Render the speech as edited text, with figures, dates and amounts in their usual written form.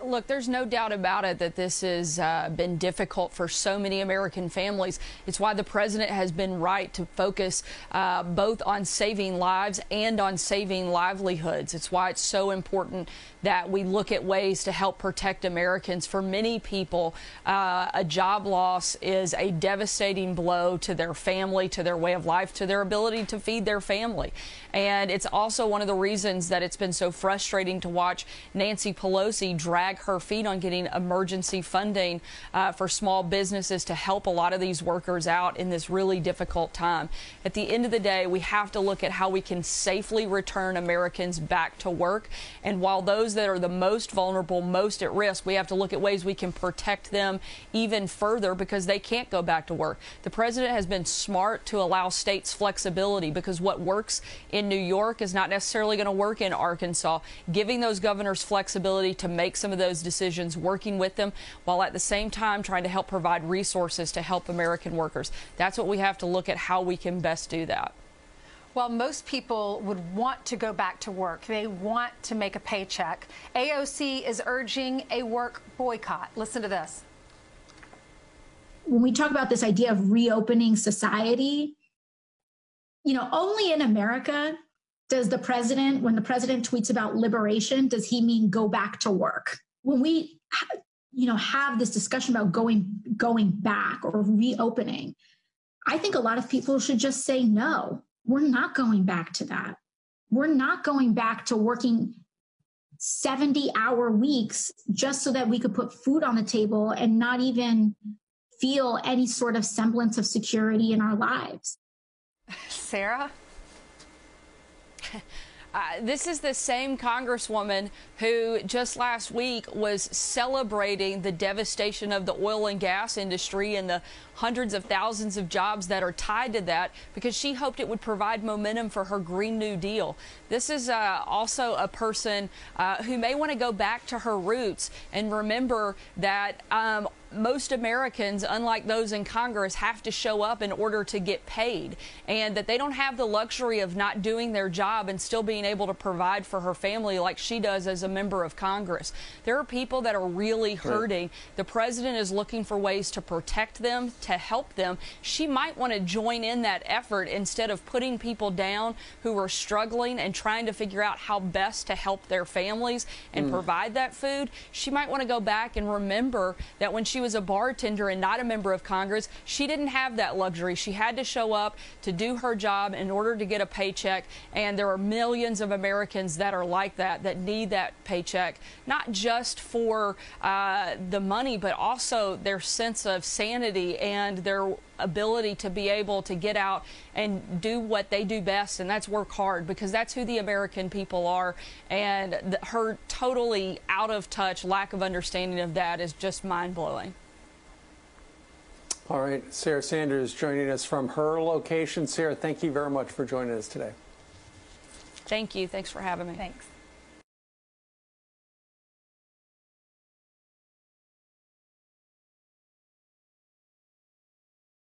Look, there's no doubt about it that this has been difficult for so many American families. It's why the president has been right to focus both on saving lives and on saving livelihoods. It's why it's so important that we look at ways to help protect Americans. For many people, a job loss is a devastating blow to their family, to their way of life, to their ability to feed their family. And it's also one of the reasons that it's been so frustrating to watch Nancy Pelosi drag her feet on getting emergency funding for small businesses to help a lot of these workers out in this really difficult time. At the end of the day, we have to look at how we can safely return Americans back to work. And while those that are the most vulnerable, most at risk, we have to look at ways we can protect them even further because they can't go back to work. The president has been smart to allow states flexibility because what works in New York is not necessarily going to work in Arkansas. Giving those governors flexibility to make some of those decisions, working with them, while at the same time trying to help provide resources to help American workers. That's what we have to look at, how we can best do that. Well, most people would want to go back to work. They want to make a paycheck. AOC is urging a work boycott. Listen to this. When we talk about this idea of reopening society, you know, only in America does the president, when the president tweets about liberation, does he mean go back to work? When we, have this discussion about going back or reopening, I think a lot of people should just say, no, we're not going back to that. We're not going back to working 70-hour weeks just so that we could put food on the table and not even feel any sort of semblance of security in our lives. Sarah? This is the same Congresswoman who just last week was celebrating the devastation of the oil and gas industry and the hundreds of thousands of jobs that are tied to that because she hoped it would provide momentum for her Green New Deal. This is also a person who may want to go back to her roots and remember that most Americans, unlike those in Congress, have to show up in order to get paid, and that they don't have the luxury of not doing their job and still being able to provide for her family like she does as a member of Congress. There are people that are really hurting. The president is looking for ways to protect them, to help them. She might want to join in that effort instead of putting people down who are struggling and trying to figure out how best to help their families and provide that food. She might want to go back and remember that when she was a bartender and not a member of Congress, she didn't have that luxury. She had to show up to do her job in order to get a paycheck, and there are millions of Americans that are like that, that need that paycheck, not just for the money, but also their sense of sanity and their ability to be able to get out and do what they do best, and that's work hard, because that's who the American people are. And her totally out of touch lack of understanding of that is just mind-blowing. All right, Sarah Sanders joining us from her location. Sarah, thank you very much for joining us today. Thank you. Thanks for having me. Thanks.